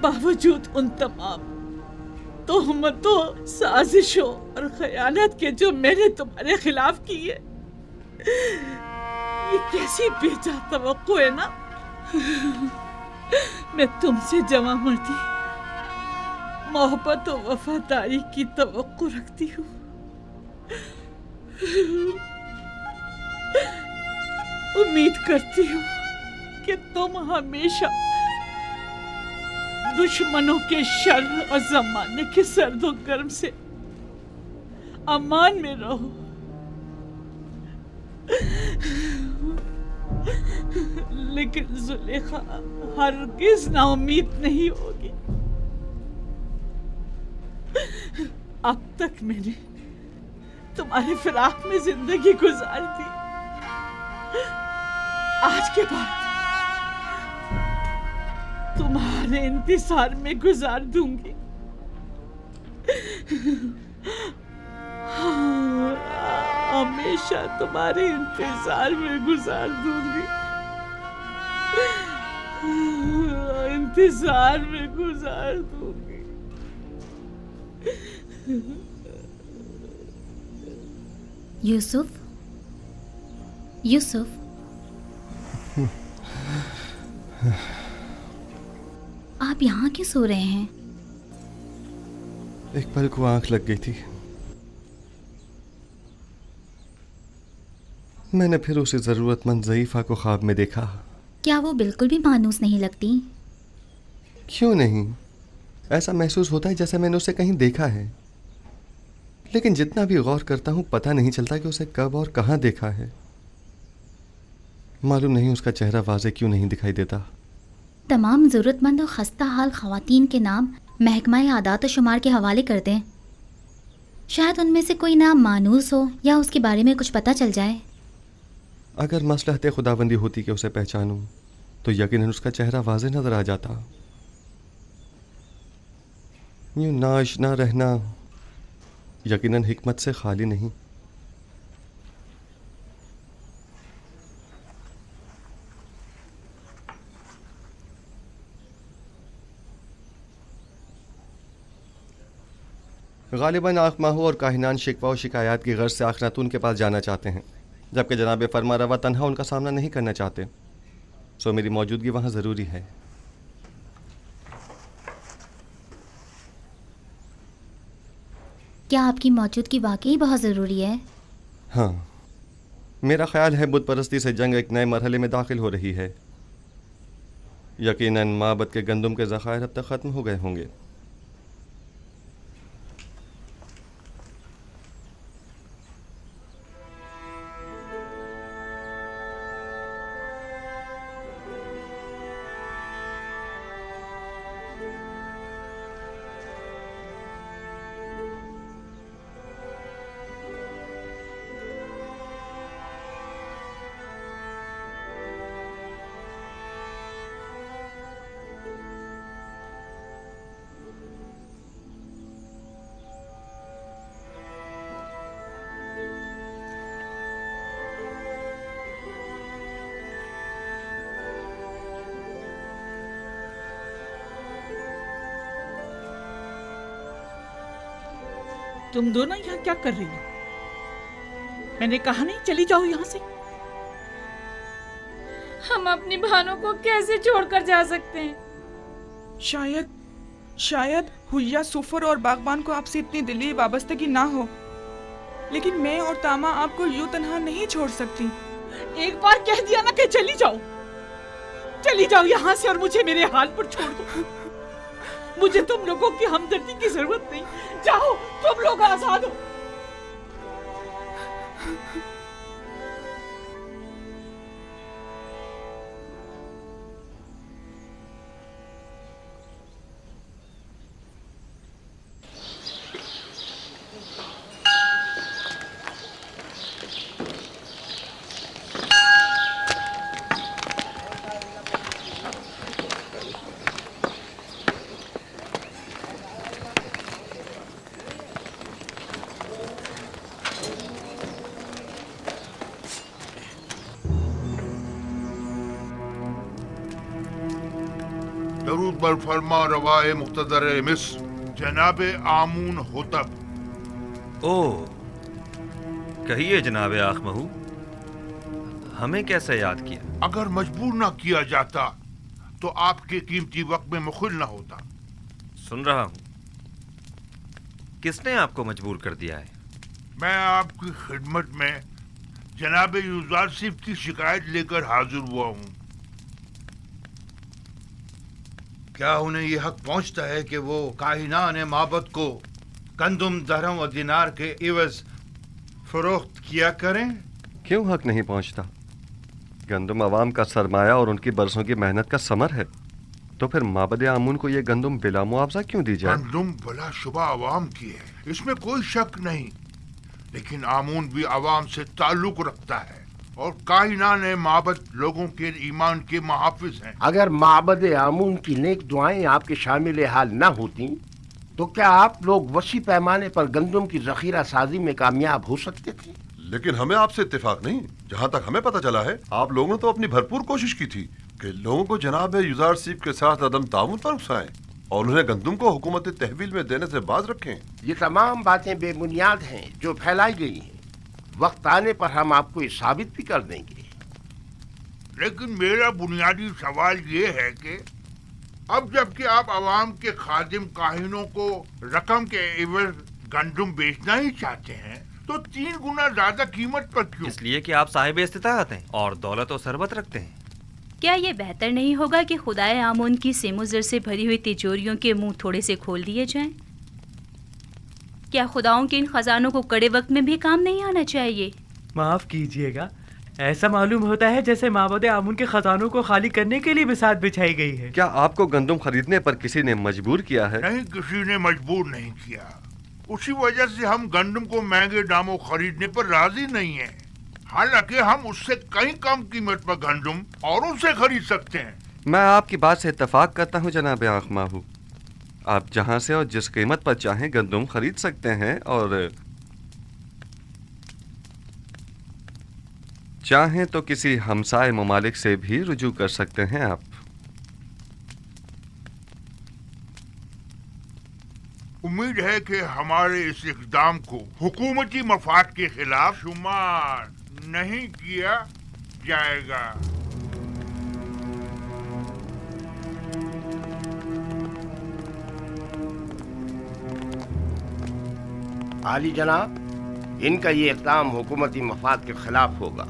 बावजूद उन तमाम तोहमतों, साजिशों और खयानत के जो मैंने तुम्हारे खिलाफ की है, ये कैसी बेजा तवक्को है ना। मैं तुमसे जवां मर्दी, मोहब्बत और वफादारी की तवक्को रखती हूँ। उम्मीद करती हूँ कि तुम हमेशा दुश्मनों के शर और जमाने के सर्दो गर्म से अमान में रहो। लेकिन जुलेखा हरगिज नाउम्मीद नहीं होगी। अब तक मैंने तुम्हारे फिराक में जिंदगी गुजारी थी, आज के बाद तुम्हारे इंतजार में गुजार दूंगी। हाँ, हमेशा तुम्हारे इंतजार में गुजार दूंगी, इंतजार में गुजार दूंगी। यूसुफ, यूसुफ, आप यहाँ क्यों सो रहे हैं? एक पल को आंख लग गई थी। मैंने फिर उसे जरूरतमंद ज़ईफ़ा को ख्वाब में देखा। क्या वो बिल्कुल भी मानूस नहीं लगती? क्यों नहीं, ऐसा महसूस होता है जैसे मैंने उसे कहीं देखा है, लेकिन जितना भी गौर करता हूँ पता नहीं चलता कि उसे कब और कहाँ देखा है। मालूम नहीं उसका चेहरा वाज़े क्यों नहीं दिखाई देता। तमाम ज़रूरतमंद और खस्ता हाल ख़वातीन के नाम महकमा आदात शुमार के हवाले कर दें। शायद उनमें से कोई नाम मानूस हो या उसके बारे में कुछ पता चल जाए। अगर मसलहत खुदाबंदी होती कि उसे पहचानूं तो यकीनन उसका चेहरा वाज़े नज़र आ जाता। यूँ नाआशना रहना यकीनन हिकमत से खाली नहीं। गालिबन आखमाहू और काहिनान शिकवा और शिकायत की गर्ज से आखनातून के पास जाना चाहते हैं, जबकि जनाब फरमा रवा तन्हा उनका सामना नहीं करना चाहते। सो मेरी मौजूदगी वहाँ ज़रूरी है। क्या आपकी मौजूदगी वाकई बहुत ज़रूरी है? हाँ, मेरा ख्याल है बुत परस्ती से जंग एक नए मरहले में दाखिल हो रही है। यकीनन माबद के गंदम के ज़खायर अब तक ख़त्म हो गए होंगे। तुम दोनों यहाँ क्या कर रही हो? मैंने कहा नहीं चली जाओ यहाँ से। हम अपनी बहनों को कैसे छोड़कर जा सकते हैं? शायद हुया, सुफर और बागबान को आपसे इतनी दिली वाबस्तगी ना हो, लेकिन मैं और तामा आपको यूं तन्हा नहीं छोड़ सकती। एक बार कह दिया ना कि चली जाओ, चली जाओ यहाँ से और मुझे मेरे हाल पर छोड़ दो। मुझे तुम लोगों की हमदर्दी की जरूरत नहीं। जाओ, तुम लोग आजाद हो। दरूद बर फरमा रवाए मुक्तदर मिस्र जनाब आमून होतब। ओ, कहिए जनाब आखमहू, हमें कैसे याद किया? अगर मजबूर ना किया जाता तो आपके कीमती वक्त में मुखिल ना होता। सुन रहा हूं। किसने आपको मजबूर कर दिया है? मैं आपकी खिदमत में जनाब यूजारसिफ की शिकायत लेकर हाजिर हुआ हूँ। क्या उन्हें यह हक पहुंचता है कि वो काहिनान माबद को गंदुम, दरहम और दिनार के इवज फरोख्त किया करें? क्यों हक नहीं पहुंचता? गंदुम अवाम का सरमाया और उनकी बरसों की मेहनत का समर है, तो फिर माबद आमून को ये गंदुम बिला मुआवजा क्यों दी जाए? गंदुम भला शुबा अवाम की है, इसमें कोई शक नहीं, लेकिन आमून भी अवाम से ताल्लुक रखता है और काहिनान माबद लोगों के ईमान के मुहाफिज हैं। अगर माबद आमून की नेक दुआएं आपके शामिल हाल न होती तो क्या आप लोग वसी पैमाने पर गंदुम की जखीरा साजी में कामयाब हो सकते थे? लेकिन हमें आपसे इत्तेफाक नहीं। जहाँ तक हमें पता चला है, आप लोगों ने तो अपनी भरपूर कोशिश की थी कि लोगों को जनाब यूजारसिफ के साथ अदम ताउन पर उकसाएं और उन्हें गंदुम को हुकूमत तहवील में देने से बाज रखें। ये तमाम बातें बेबुनियाद हैं जो फैलाई गई हैं। वक्त आने पर हम आपको ये साबित भी कर देंगे। लेकिन मेरा बुनियादी सवाल ये है कि अब जबकि आप अवाम के खादिम काहिनों को रकम के एवज गंदुम बेचना ही चाहते हैं, तो 3 गुना ज्यादा कीमत पर क्यों? इसलिए कि आप साहिब इस्तिताअत हैं और दौलत और सरबत रखते हैं। क्या ये बेहतर नहीं होगा कि खुदाए आमून की सेमुजर से भरी हुई तिजोरियों के मुंह थोड़े से खोल दिए जाएं? क्या खुदाओं के इन खजानों को कड़े वक्त में भी काम नहीं आना चाहिए? माफ कीजिएगा, ऐसा मालूम होता है जैसे माबद आमून के खजानों को खाली करने के लिए बिसात बिछाई गई है। क्या आपको गंदुम खरीदने पर किसी ने मजबूर किया है? नहीं, किसी ने मजबूर नहीं किया। उसी वजह से हम गंदुम को महंगे दामों खरीदने पर राजी नहीं हैं। हालांकि हम उससे कहीं कम कीमत पर गंदुम और उनसे खरीद सकते हैं। मैं आपकी बात से इत्तेफाक करता हूँ जनाब आखमाहू। आप जहाँ से और जिस कीमत पर चाहें गंदुम खरीद सकते हैं और चाहें तो किसी हमसाए ममालिक से भी रुजू कर सकते हैं आप। उम्मीद है कि हमारे इस इक़दाम को हुकूमती मफाद के खिलाफ शुमार नहीं किया जाएगा। आली जनाब, इनका ये इक़दाम हुकूमती मफाद के खिलाफ होगा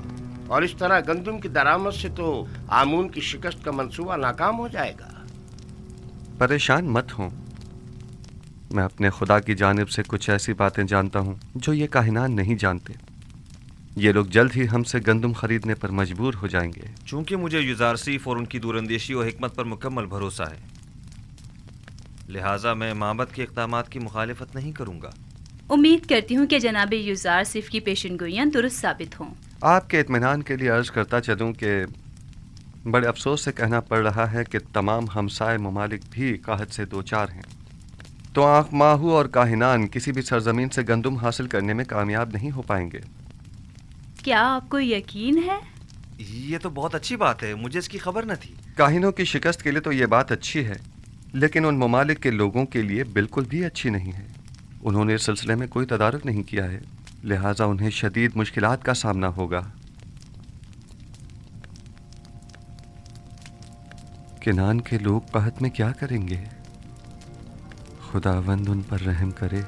और इस तरह गंदुम की दरामद से तो आमून की शिकस्त का मंसूबा नाकाम हो जाएगा। परेशान मत हों, मैं अपने खुदा की जानिब से कुछ ऐसी बातें जानता हूँ जो ये काहिनान नहीं जानते। ये लोग जल्द ही हमसे गंदुम खरीदने पर मजबूर हो जाएंगे। चूंकि मुझे यूजारसिफ और उनकी दूरंदेशी और हिकमत पर मुकम्मल भरोसा है, लिहाजा मैं माबद के इक़दामात की मुखालिफत नहीं करूँगा। उम्मीद करती हूँ कि जनाब यूजारसिफ की पेशनगोइयाँ दुरुस्त साबित हों। आपके इत्मीनान के लिए अर्ज करता चलूँ कि बड़े अफसोस से कहना पड़ रहा है कि तमाम हमसाए ममालिक भी काहत से दो चार हैं, तो आखमाहू और काहिनान किसी भी सरजमीन से गंदुम हासिल करने में कामयाब नहीं हो पाएंगे। क्या आपको यकीन है? ये तो बहुत अच्छी बात है, मुझे इसकी खबर न थी। काहिनों की शिकस्त के लिए तो ये बात अच्छी है, लेकिन उन ममालिक के लोगों के लिए बिल्कुल भी अच्छी नहीं है। उन्होंने इस सिलसिले में कोई तदारुक नहीं किया है, लिहाजा उन्हें शदीद मुश्किलात का सामना होगा। किनान के लोग कहत में क्या करेंगे? खुदावंद उन पर रहम करे।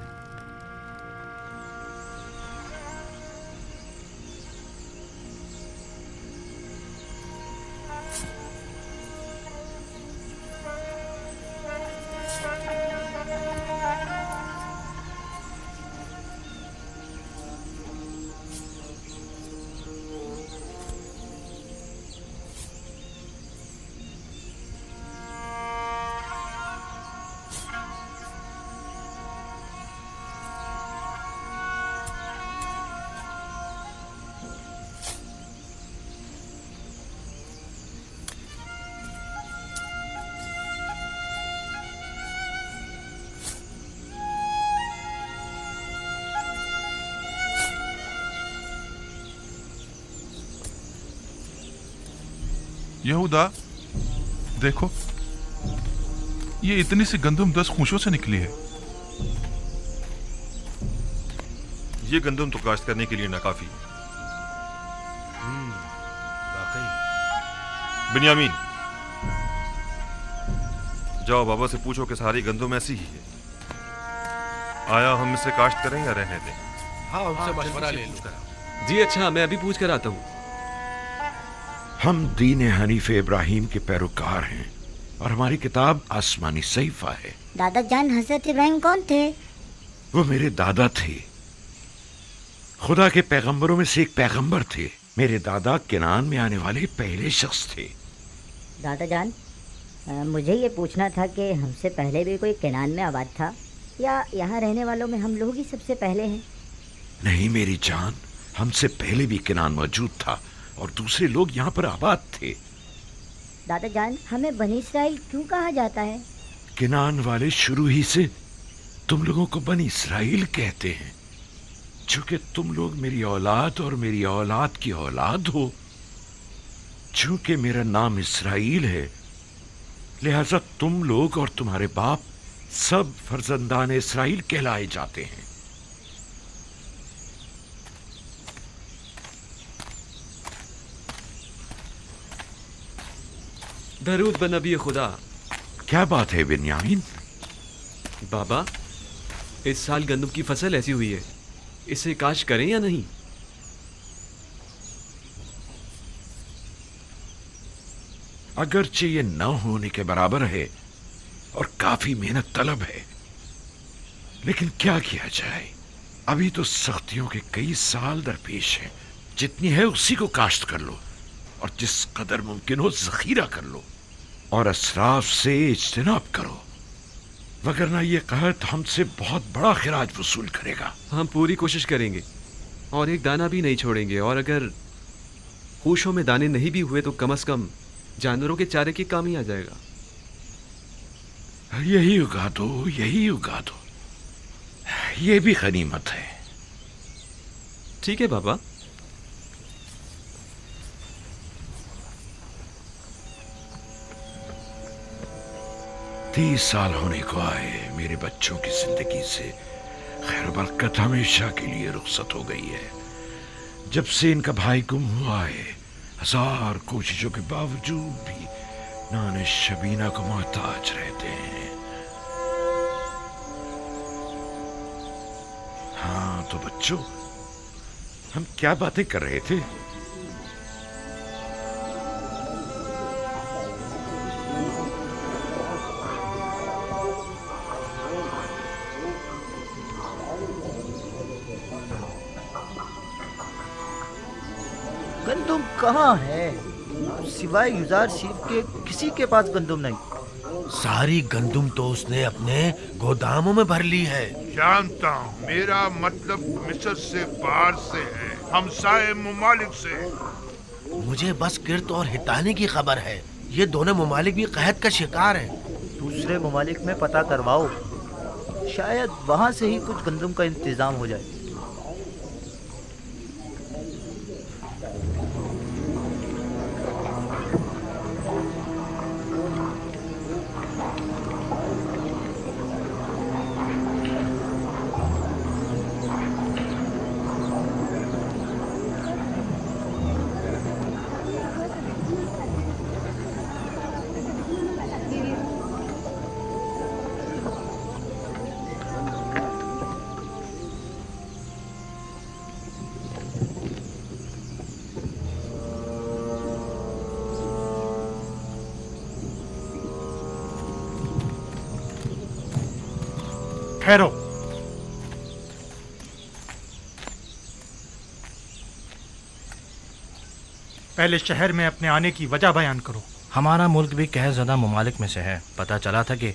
यहूदा, देखो ये इतनी सी गंदम 10 खूंशों से निकली है। ये गंदम तो काश्त करने के लिए नाकाफी। बिन्यामीन, जाओ बाबा से पूछो कि सारी गंदम ऐसी ही है। आया हम इसे काश्त करें या रहने दें? हाँ, उनसे मशवरा ले लूं। जी अच्छा, मैं अभी पूछ कर आता हूँ। हम दीन हनीफ इब्राहिम के पैरोकार हैं और हमारी किताब आसमानी सहीफा है। दादा जान हजरत इब्राहिम कौन थे? वो मेरे दादा थे, खुदा के पैगंबरों में से एक पैगंबर थे। मेरे दादा किनान में आने वाले पहले शख्स थे। दादा जान, मुझे ये पूछना था कि हमसे पहले भी कोई किनान में आबाद था या यहाँ रहने वालों में हम लोग ही सबसे पहले हैं? नहीं मेरी जान, हमसे पहले भी किनान मौजूद था और दूसरे लोग यहाँ पर आबाद थे। दादा जान, हमें बनी इसराइल क्यों कहा जाता है? किनान वाले शुरू ही से तुम लोगों को बनी इसराइल कहते हैं, चूंकि तुम लोग मेरी औलाद और मेरी औलाद की औलाद हो। चूंकि मेरा नाम इसराइल है, लिहाजा तुम लोग और तुम्हारे बाप सब फर्जंदान इसराइल कहलाए जाते हैं। दरूद ब नबी खुदा। क्या बात है बिन्यामीन? बाबा, इस साल गंदम की फसल ऐसी हुई है, इसे काश करें या नहीं? अगरचे ये न होने के बराबर है और काफी मेहनत तलब है, लेकिन क्या किया जाए, अभी तो सख्तियों के कई साल दरपेश हैं। जितनी है उसी को काश्त कर लो और जिस कदर मुमकिन हो जखीरा कर लो और असराफ से इज्तिनाब करो, वगरना ये कहत हमसे बहुत बड़ा खिराज वसूल करेगा। हम पूरी कोशिश करेंगे और एक दाना भी नहीं छोड़ेंगे, और अगर खूशों में दाने नहीं भी हुए तो कम से कम जानवरों के चारे के काम ही आ जाएगा। यही उगा दो, यही उगा दो, ये भी गनीमत है। ठीक है बाबा। तीस साल होने को आए मेरे बच्चों की जिंदगी से खैर बरकत हमेशा के लिए रुखसत हो गई है। जब से इनका भाई गुम हुआ है, हजार कोशिशों के बावजूद भी नाने शबीना को मोहताज रहते हैं। हाँ तो बच्चों, हम क्या बातें कर रहे थे? गंदुम कहाँ है? सिवाय युजार सीफ के किसी के पास गंदुम नहीं। सारी गंदुम तो उसने अपने गोदामों में भर ली है। जानता हूँ, मेरा मतलब मिस्र से, बाहर से है, हमसाए मुमालिक से। मुझे बस किर्त और हिताने की खबर है। ये दोनों मुमालिक भी कहत का शिकार हैं। दूसरे मुमालिक में पता करवाओ, शायद वहाँ से ही कुछ गंदुम का इंतजाम हो जाए। ठहरो। पहले शहर में अपने आने की वजह बयान करो। हमारा मुल्क भी कहर ज़दा मुमालिक में से है। पता चला था कि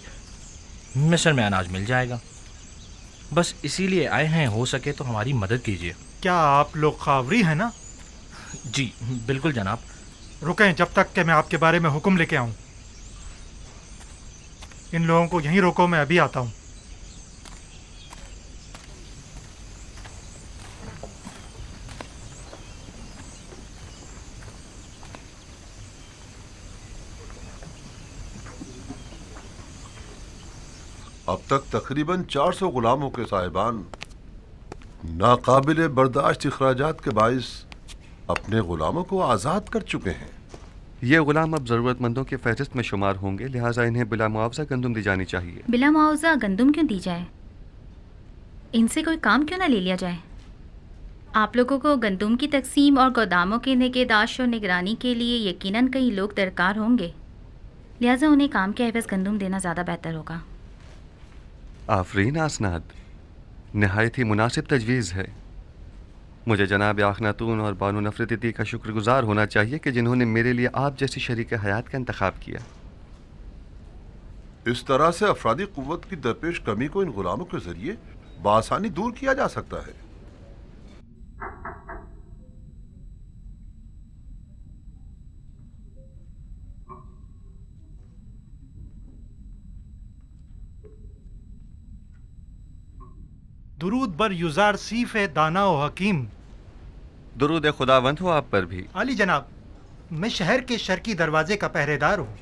मिस्र में अनाज मिल जाएगा, बस इसीलिए आए हैं। हो सके तो हमारी मदद कीजिए। क्या आप लोग खावरी हैं ना? जी बिल्कुल जनाब। रुकें जब तक कि मैं आपके बारे में हुक्म लेके आऊं। इन लोगों को यहीं रोको, मैं अभी आता हूं। अब तक तकरीबन 400 गुलामों के साहिबान नाकाबिल बर्दाश्त अखराजात के बाइस अपने गुलामों को आज़ाद कर चुके हैं। ये गुलाम अब ज़रूरतमंदों की फहरिस्त में शुमार होंगे, लिहाजा इन्हें बिला मुआवजा गंदुम दी जानी चाहिए। बिला मुआवजा गंदुम क्यों दी जाए? इनसे कोई काम क्यों ना ले लिया जाए? आप लोगों को गंदुम की तकसीम और गोदामों की निगहदाश्त और निगरानी के लिए यकीनन कई लोग दरकार होंगे, लिहाजा उन्हें काम के एवज़ गंदुम देना ज़्यादा बेहतर होगा। आफरीन आसनाद, नहायत ही मुनासिब तजवीज़ है। मुझे जनाब आखनातून और बानो नफरती का शुक्रगुजार होना चाहिए कि जिन्होंने मेरे लिए आप जैसी शरीक हयात का इंतखाब किया। इस तरह से अफरादी कुव्वत की दरपेश कमी को इन गुलामों के जरिए बआसानी दूर किया जा सकता है। दुरूद बर युजार सीफ दाना व हकीम। दुरूद खुदावंद हो आप पर भी। आली जनाब, मैं शहर के शर्की दरवाजे का पहरेदार हूँ।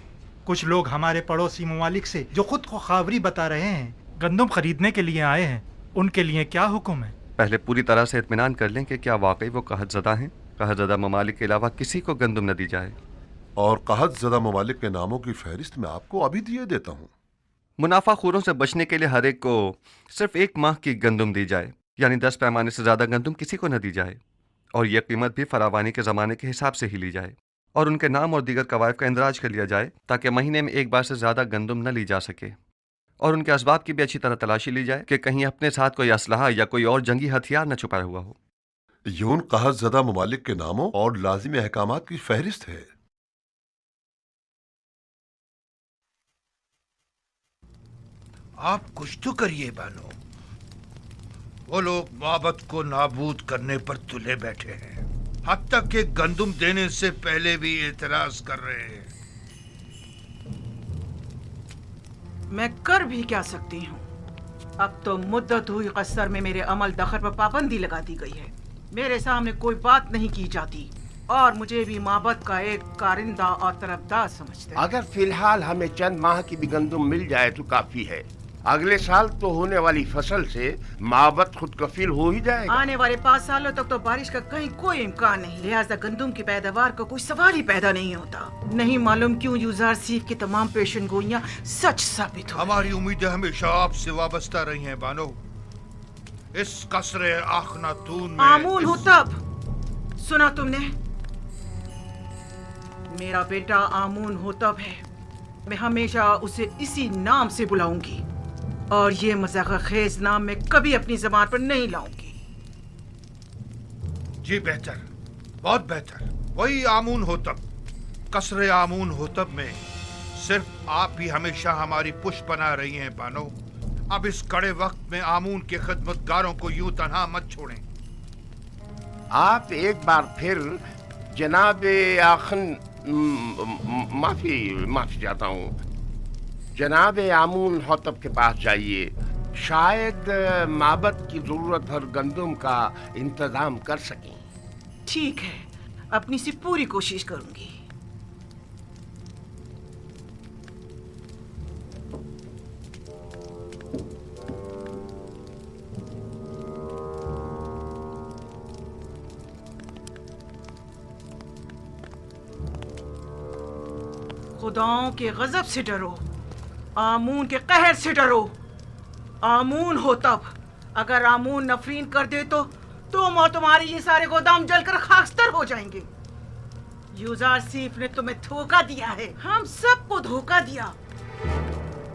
कुछ लोग हमारे पड़ोसी ममालिक से जो खुद को खावरी बता रहे हैं गंदम खरीदने के लिए आए हैं, उनके लिए क्या हुक्म है? पहले पूरी तरह से इत्मीनान कर लें कि क्या वाकई वो कहतज़दा हैं। कहतज़दा ममालिक के अलावा किसी को गंदम न दी जाए। और कहतज़दा ममालिक के नामों की फहरिस्त मैं आपको अभी दिए देता हूँ। मुनाफाखोरों से बचने के लिए हर एक को सिर्फ 1 माह की गंदुम दी जाए, यानी 10 पैमाने से ज़्यादा गंदुम किसी को न दी जाए, और यह कीमत भी फरावानी के ज़माने के हिसाब से ही ली जाए, और उनके नाम और दीगर कवायद का इंदराज कर लिया जाए ताकि महीने में 1 बार से ज़्यादा गंदुम न ली जा सके, और उनके असबाब की भी अच्छी तरह तलाशी ली जाए कि कहीं अपने साथ कोई असलहा या कोई और जंगी हथियार न छुपाया हुआ हो। यून कहतज़दा ममालिक के नामों और लाजिमी अहकामात की फहरिस्त है। आप कुछ तो करिए बानो। वो लोग माबद को नाबूद करने पर तुले बैठे हैं, हद तक के गंदुम देने से पहले भी एतराज कर रहे हैं। मैं कर भी क्या सकती हूँ? अब तो मुद्दत हुई कसर में मेरे अमल दखल पर पाबंदी लगा दी गई है। मेरे सामने कोई बात नहीं की जाती और मुझे भी माबद का एक कारिंदा और तरफदार समझते हैं। अगर फिलहाल हमें चंद माह की भी गंदुम मिल जाए तो काफी है। अगले साल तो होने वाली फसल से माबद खुद कफील हो ही जाएगा। आने वाले 5 सालों तक तो बारिश का कहीं कोई इम्कान नहीं, लिहाजा गंदुम की पैदावार का कोई सवाल ही पैदा नहीं होता। नहीं मालूम क्यों यूजार सीफ की तमाम पेशन गोइयां सच साबित हो। हमारी उम्मीदें हमेशा आपसे वाबस्ता रही हैं बानो। इस कसरे आखनातून में आमून हो तब सुना तुमने? मेरा बेटा आमून हो तब है। मैं हमेशा उसे इसी नाम से बुलाऊंगी और ये मजाक खेज नाम मैं कभी अपनी ज़बान पर नहीं लाऊंगी। जी बेहतर, बहुत बेहतर। वही आमून होतब। कसरे आमून होतब में सिर्फ आप ही हमेशा हमारी पुष्प बना रही हैं बानो। अब इस कड़े वक्त में आमून के खिदमतगारों को यूं तन्हा मत छोड़ें। आप एक बार फिर जनाब आखन माफी चाहता हूँ, जनाब आमून होतब के पास जाइए। शायद माबद की जरूरत भर गंदुम का इंतजाम कर सकें। ठीक है, अपनी सी पूरी कोशिश करूंगी। खुदाओं के गजब से डरो, आमून के कहर से डरो। आमून हो तब, अगर आमून नफरीन कर दे तो तुम और तुम्हारे ये सारे गोदाम जलकर खाकस्तर हो जाएंगे। यूजार सीफ ने तुम्हें धोखा दिया है, हम सबको धोखा दिया।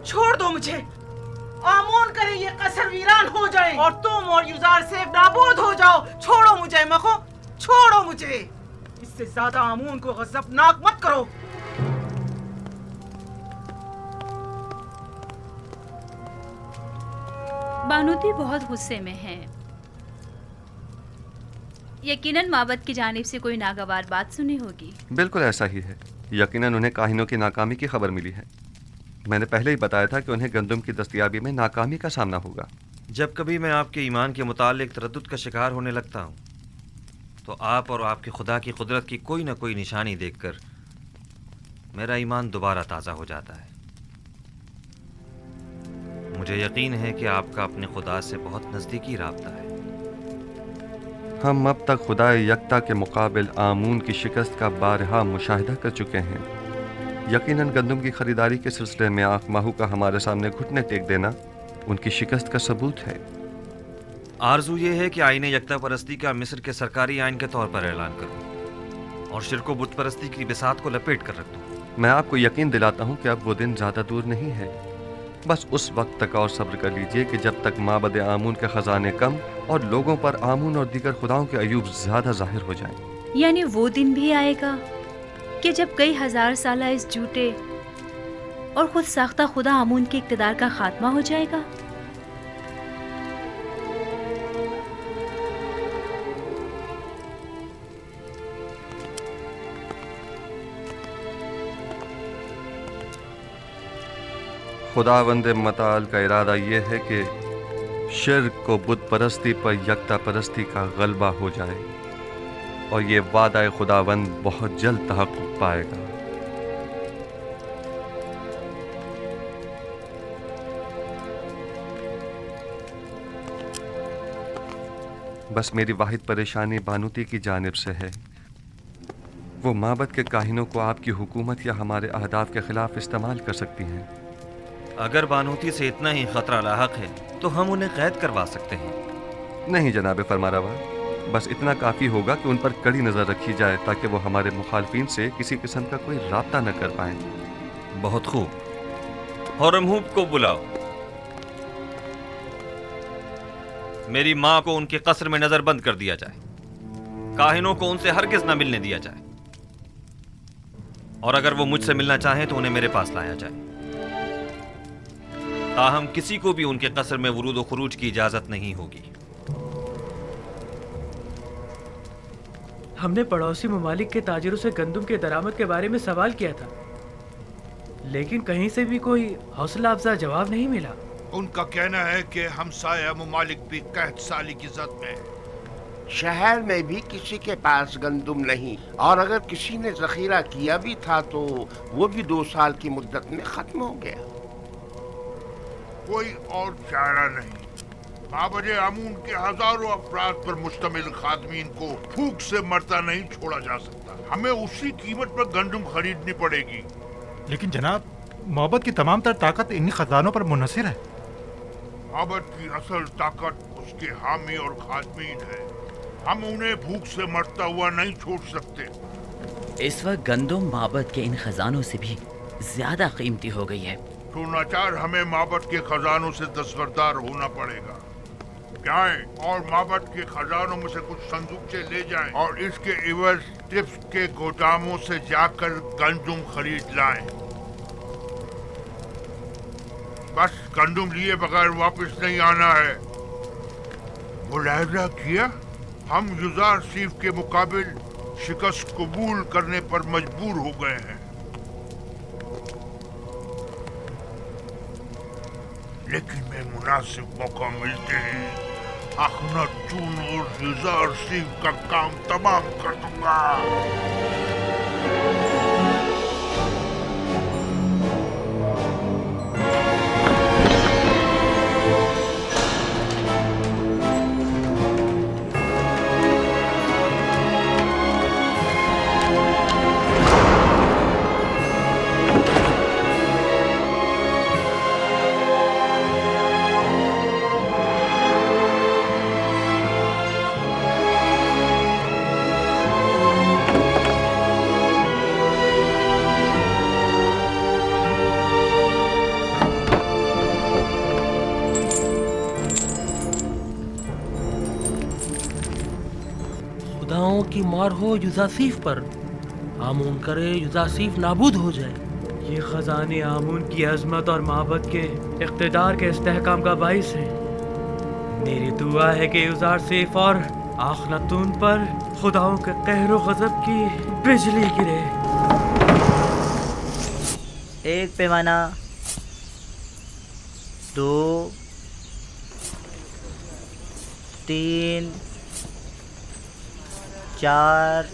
छोड़ दो मुझे। आमून करे ये कसर वीरान हो जाए और तुम और यूजार सीफ नाबूद हो जाओ। छोड़ो मुझे मखो, छोड़ो मुझे। इससे ज्यादा आमून को गजबनाक मत करो। बानूती बहुत गुस्से में हैं। यकीनन माबद की जानिब से कोई नागवार बात सुनी होगी। बिल्कुल ऐसा ही है। यकीनन उन्हें काहिनों की नाकामी की खबर मिली है। मैंने पहले ही बताया था कि उन्हें गंदुम की दस्तयाबी में नाकामी का सामना होगा। जब कभी मैं आपके ईमान के मुतालिक तरद्दुद का शिकार होने लगता हूँ तो आप और आपके खुदा की कुदरत की कोई ना कोई निशानी देखकर मेरा ईमान दोबारा ताज़ा हो जाता है। मुझे यकीन है कि आपका अपने खुदा से बहुत नज़दीकी राब्ता है। हम अब तक खुदा यकता के मुकाबिल आमून की शिकस्त का बारहा मुशाहिदा कर चुके हैं। यकीनन गंदम की खरीदारी के सिलसिले में आँख माहू का हमारे सामने घुटने टेक देना उनकी शिकस्त का सबूत है। आरजू ये है कि आईने यकता परस्ती का मिस्र के सरकारी आइन के तौर पर ऐलान करूं और शिरको बुत परस्ती की बिसात को लपेट कर रख दूं। मैं आपको यकीन दिलाता हूँ कि अब वो दिन ज़्यादा दूर नहीं है। बस उस वक्त तक और सब्र कर लीजिए कि जब तक माबद आमून के ख़जाने कम और लोगों पर आमून और दीगर खुदाओं के अयूब ज़्यादा जाहिर हो जाएं। यानी वो दिन भी आएगा कि जब कई हजार साल इस झूठे और खुद साख्ता खुदा आमून के इक़्तिदार का खात्मा हो जाएगा। खुदावंद मताल का इरादा यह है कि शिर्क को बुत परस्ती पर यकता परस्ती का गलबा हो जाए और ये वादा खुदावंद बहुत जल्द तहक़्क़ुक़ पाएगा। बस मेरी वाहिद परेशानी बानूती की जानिब से है। वो माबद के काहिनों को आपकी हुकूमत या हमारे अहदाफ के खिलाफ इस्तेमाल कर सकती हैं। अगर बानूती से इतना ही खतरा लाहक है तो हम उन्हें कैद करवा सकते हैं। नहीं जनाब फरमारवा, बस इतना काफ़ी होगा कि उन पर कड़ी नज़र रखी जाए ताकि वो हमारे मुखालफिन से किसी किस्म का कोई राब्ता न कर पाएं। बहुत खूब। हौरमहूब को बुलाओ। मेरी माँ को उनके कस्र में नजरबंद कर दिया जाए। काहिनों को उनसे हरगिज न मिलने दिया जाए और अगर वो मुझसे मिलना चाहें तो उन्हें मेरे पास लाया जाए। ताहम किसी को भी उनके कस्र में वरूद व खुरूज की इजाजत नहीं होगी। हमने पड़ोसी ममालिक के ताजिरों से गंदम के दरामद के बारे में सवाल किया था, लेकिन कहीं से भी कोई हौसला अफजा जवाब नहीं मिला। उनका कहना है कि हमसाया ममालिक भी कहत साली की जद में। शहर में भी किसी के पास गंदम नहीं, और अगर किसी ने जखीरा किया भी था तो वो भी 2 साल की मुद्दत में खत्म हो गया। कोई और चारा नहीं। माबद आमून के हजारों अफराद पर मुश्तमिल खादमीन को भूख से मरता नहीं छोड़ा जा सकता। हमें उसी कीमत पर गंदम खरीदनी पड़ेगी। लेकिन जनाब, मोहब्बत की तमाम तर ताकत इन्हीं खजानों पर मुनहसर है। मोहब्बत की असल ताकत उसके हामी और खादमीन है। हम उन्हें भूख से मरता हुआ नहीं छोड़ सकते। इस वक्त गंदम माबद के इन खजानों से भी ज्यादा कीमती हो गई है। तो नाचार हमें माबद के खजानों से दस्तबरदार होना पड़ेगा। जाएं और माबद के खजानों में से कुछ संदूकचे ले जाएं और इसके इवज टिप्स के गोदामों से जाकर गंदम खरीद लाएं। बस गंदम लिए बगैर वापस नहीं आना है। मुलाहिजा किया, हम युजार सीफ के मुकाबिल शिकस्त कबूल करने पर मजबूर हो गए हैं। लेकिन मैं मुनासिब मौका मिलते ही अखनातून और युजार सीफ का काम तमाम कर दूंगा। खुदाओं की मार हो युजासीफ पर, आमून करे युजासीफ नाबूद हो जाए। ये खजाने आमून की अजमत और माबद के इख्तिदार के इस्तेहकाम का बाइस है। मेरी दुआ है कि युजार सीफ और आखनातून पर खुदाओं के कहरो गजब की बिजली गिरे। 1 पैमाना, 2, 3, 4,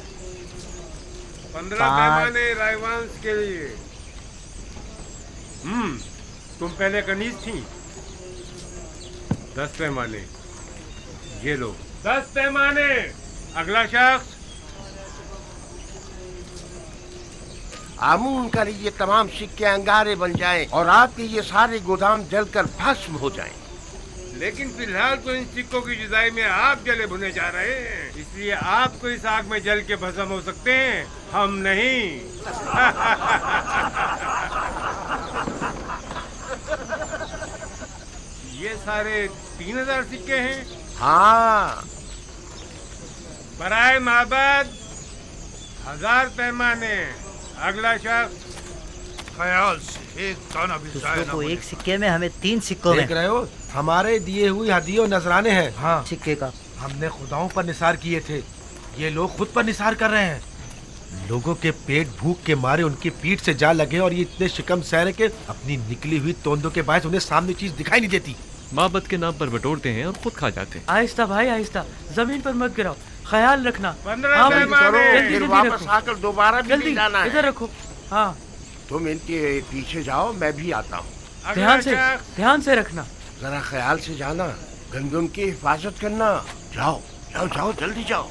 15 पैमाने रायवांश के लिए। तुम पहले कनीज थी, 10 पैमाने, ये लो 10 पैमाने। अगला शख्स। आमून कर ये तमाम सिक्के अंगारे बन जाएं और आपके ये सारे गोदाम जलकर भस्म हो जाएं। लेकिन फिलहाल तो इन सिक्कों की जुदाई में आप जले भुने जा रहे हैं, इसलिए आप तो इस आग में जल के भस्म हो सकते हैं, हम नहीं। ये सारे 3000 सिक्के हैं। हाँ। बराए माबद 1000 पैमाने। अगला शख्स। ख्याल से एक दाना भी जाए दूसरों ना को होने एक सिक्के में, हमें 3 सिक्कों में। देख रहे हो, हमारे दिए हुए हदियों नजराने हैं। हाँ, सिक्के का हमने खुदाओं पर निसार किए थे, ये लोग खुद पर निसार कर रहे हैं। लोगों के पेट भूख के मारे उनकी पीठ से जा लगे और ये इतने शिकम सहरे के अपनी निकली हुई तोंदों के बायस उन्हें सामने चीज दिखाई नहीं देती। माबद के नाम पर बटोरते हैं और खुद खा जाते हैं। आहिस्ता भाई आहिस्ता, जमीन पर मत गिराओ, ख्याल रखना। 15 हाँ भाई, पैमाने। जल्दी फिर जल्दी वापस रखो। आकर दोबारा भी जल्दी नहीं जाना है। इधर रखो। हाँ, तुम इनके पीछे जाओ, मैं भी आता हूँ। ध्यान से रखना। जरा ख्याल से जाना, गंदम की हिफाजत करना। जाओ जाओ जाओ, जल्दी जाओ।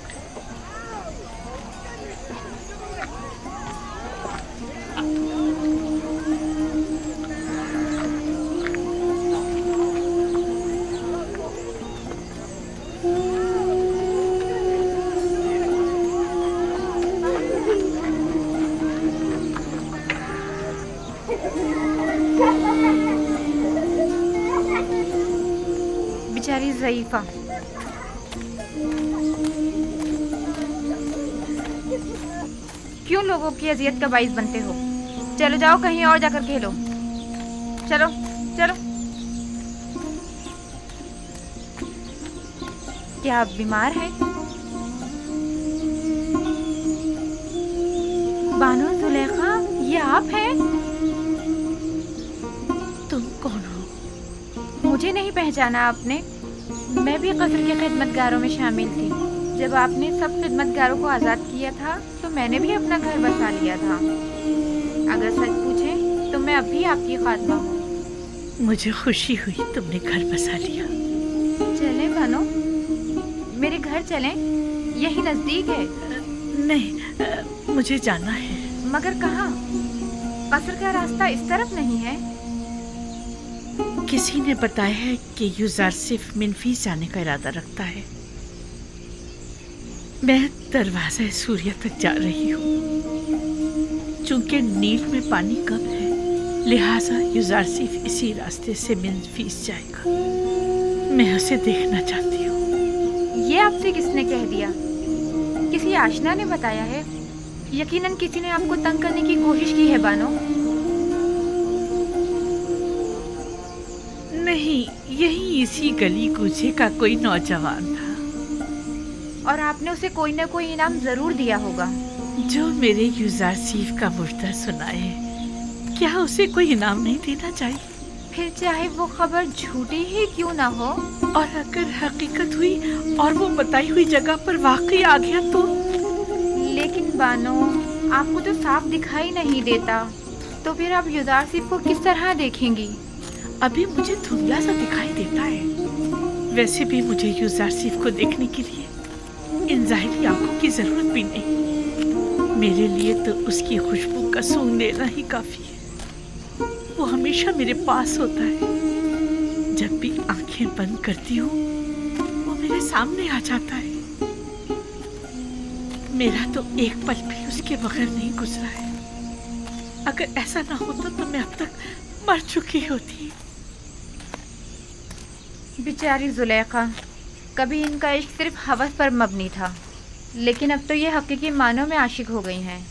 बेचारी ज़ईफ़ा, क्यों लोगों की अजियत का बाइस बनते हो? चलो जाओ कहीं और जाकर खेलो। चलो चलो। क्या आप बीमार हैं? बानो जुलेखा, ये आप हैं? तुम कौन हो? मुझे नहीं पहचाना आपने? मैं भी कस्र के खिदमतगारों में शामिल थी। जब आपने सब खिदमतगारों को आज़ाद किया था तो मैंने भी अपना घर बसा लिया था। अगर सच पूछें तो मैं अब भी आपकी खातमा हूँ। मुझे खुशी हुई तुमने घर बसा लिया। चलें बानो, मेरे घर चलें, यही नज़दीक है। नहीं, मुझे जाना है। मगर कहाँ? कस्र का रास्ता इस तरफ नहीं है। किसी ने बताया है कि यूज़र सिर्फ मिनफीस जाने का इरादा रखता है। मैं दरवाज़ा सूर्य तक जा रही हूँ। चूंकि नील में पानी कम है, लिहाजा यूज़र सिर्फ इसी रास्ते से मिनफीस जाएगा। मैं उसे देखना चाहती हूँ। ये आपसे किसने कह दिया? किसी आशना ने बताया है? यकीनन किसी ने आपको तंग करने की कोशिश की है बानो। नहीं, यही इसी गली कूचे का कोई नौजवान था और आपने उसे कोई ना कोई इनाम जरूर दिया होगा। जो मेरे यूज़र सीफ का मुर्दा सुनाए, क्या उसे कोई इनाम नहीं देना चाहिए? फिर चाहे वो खबर झूठी ही क्यों ना हो। और अगर हकीकत हुई और वो बताई हुई जगह पर वाकई आ गया तो? लेकिन बानो, आपको तो साफ दिखाई नहीं देता, तो फिर आप यूज़र सीफ को किस तरह देखेंगी? अभी मुझे धुंधला सा दिखाई देता है। वैसे भी मुझे यूज़र सीफ को देखने के लिए इन ज़ाहिरी आंखों की जरूरत भी नहीं। मेरे लिए तो उसकी खुशबू का सूंघ लेना ही काफी है। वो हमेशा मेरे पास होता है। जब भी आंखें बंद करती हूँ, वो मेरे सामने आ जाता है। मेरा तो एक पल भी उसके बगैर नहीं गुजरा है। अगर ऐसा ना होता तो मैं अब तक मर चुकी होती। बेचारी जुलेखा, कभी इनका इश्क सिर्फ हवस पर मबनी था, लेकिन अब तो ये हकीकी मानों में आशिक हो गई हैं।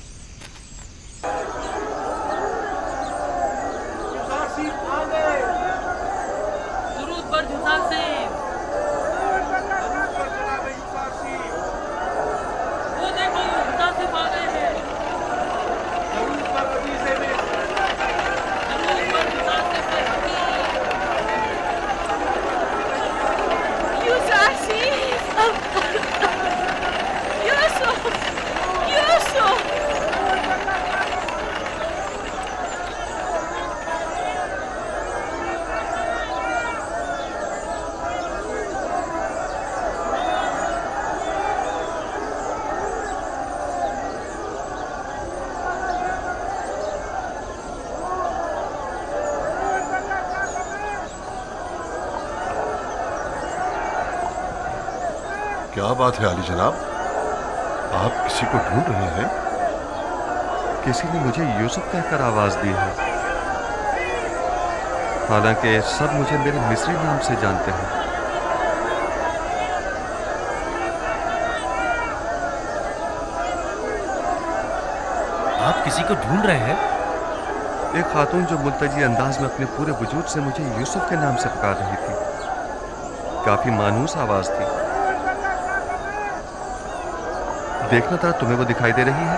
क्या बात है आली जनाब, आप किसी को ढूंढ रहे हैं? किसी ने मुझे यूसुफ कहकर आवाज दी है, हालांकि सब मुझे मेरे मिस्री नाम से जानते हैं। आप किसी को ढूंढ रहे हैं? एक खातून जो मुल्तजी अंदाज में अपने पूरे वजूद से मुझे यूसुफ के नाम से पुकार रही थी। काफी मानूस आवाज थी। देखना था तुम्हें वो दिखाई दे रही है?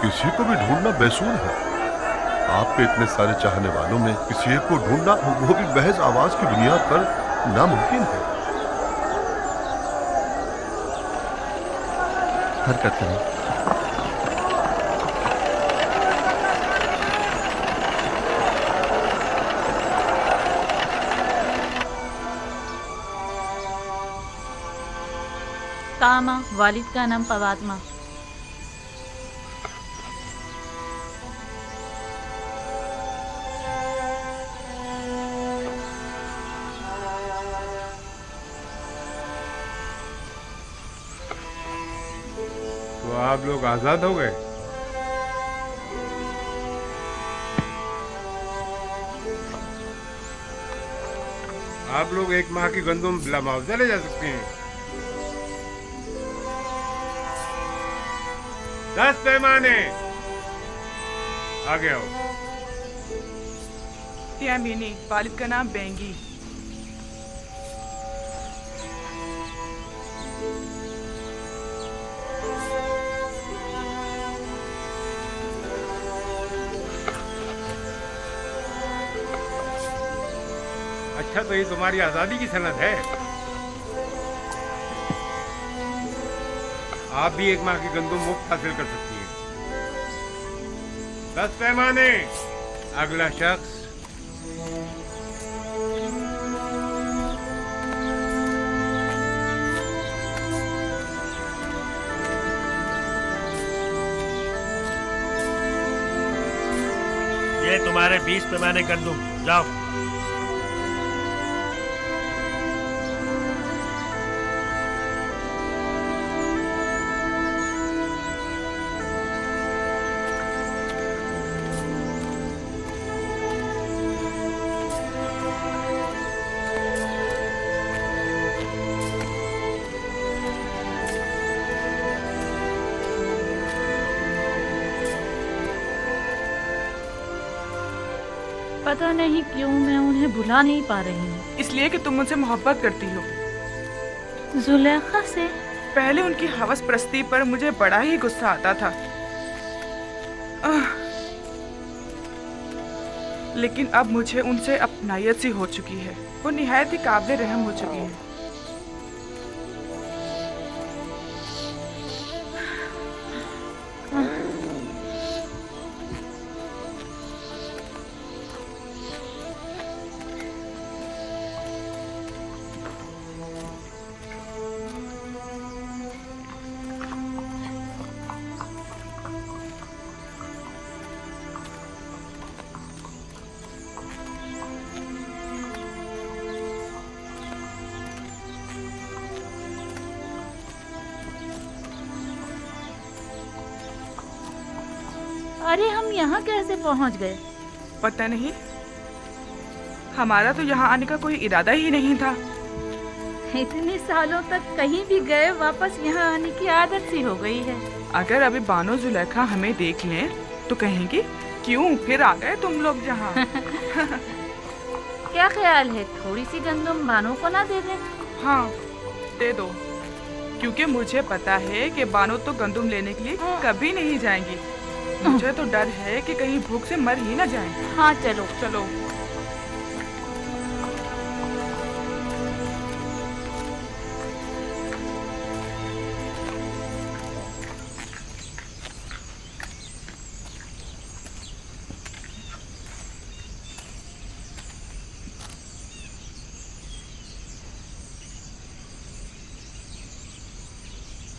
किसी को भी ढूंढना बेसूर है। आपके इतने सारे चाहने वालों में किसी एक को ढूंढना, वो भी महज आवाज की बुनियाद पर, नामुमकिन है। हरकत करें। कामा, वालिद का नाम पवात्मा। तो आप लोग आजाद हो गए? आप लोग 1 माह की गंदम बिला मुआवजा ले जा सकते हैं। 10 पैमाने आगे आओ। यामीनी, वालिद का नाम बेंगी। अच्छा, तो ये तुम्हारी आजादी की सनद है। आप भी 1 माह की गंदम मुफ्त हासिल कर सकती हैं। 10 पैमाने। अगला शख्स। ये तुम्हारे 20 पैमाने गंदम, जाओ। पता नहीं क्यों मैं उन्हें भुला नहीं पा रही हूँ। इसलिए कि तुम मुझसे मोहब्बत करती हो। जुलेखा से? पहले उनकी हवस परस्ती पर मुझे बड़ा ही गुस्सा आता था, लेकिन अब मुझे उनसे अपनायत सी हो चुकी है। वो निहायत ही काबिल रहम हो चुकी है। अरे हम यहाँ कैसे पहुँच गए? पता नहीं, हमारा तो यहाँ आने का कोई इरादा ही नहीं था। इतने सालों तक कहीं भी गए, वापस यहाँ आने की आदत सी हो गई है। अगर अभी बानो जुलेखा हमें देख लें तो कहेंगी क्यों फिर आ गए तुम लोग यहाँ। क्या ख्याल है, थोड़ी सी गंदम बानो को ना दे दें? हाँ, दे दो, क्योंकि मुझे पता है कि बानो तो गंदम लेने के लिए कभी नहीं जाएंगी। मुझे तो डर है कि कहीं भूख से मर ही ना जाएं। हाँ चलो चलो।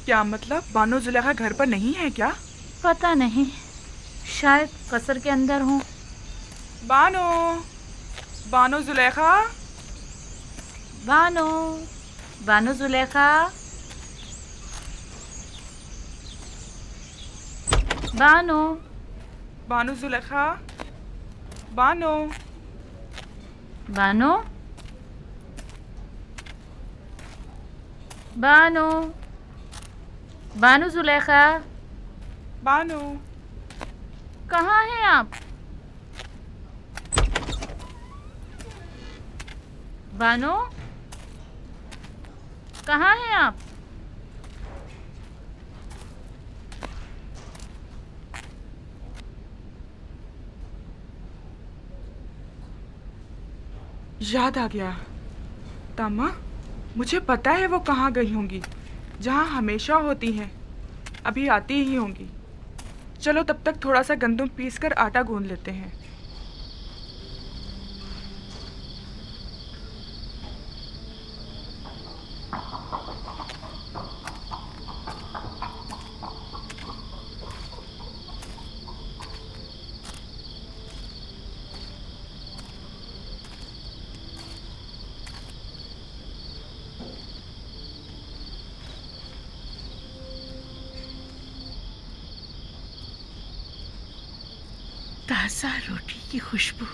क्या मतलब, बानो जुलेखा घर पर नहीं है क्या? पता नहीं, शायद कसर के अंदर हूँ। बानो, बानो जुलेखा, बानो, बानो जुलेखा, बानो, बानो जुलेखा, बानो, बानो, बानो, बानो जुलेखा, बानो, कहाँ हैं आप? बानो, कहाँ हैं आप? याद आ गया। तामा, मुझे पता है वो कहाँ गई होंगी, जहाँ हमेशा होती हैं। अभी आती ही होंगी। चलो तब तक थोड़ा सा गंदम पीसकर आटा गूंद लेते हैं। ताज़ा रोटी की खुशबू।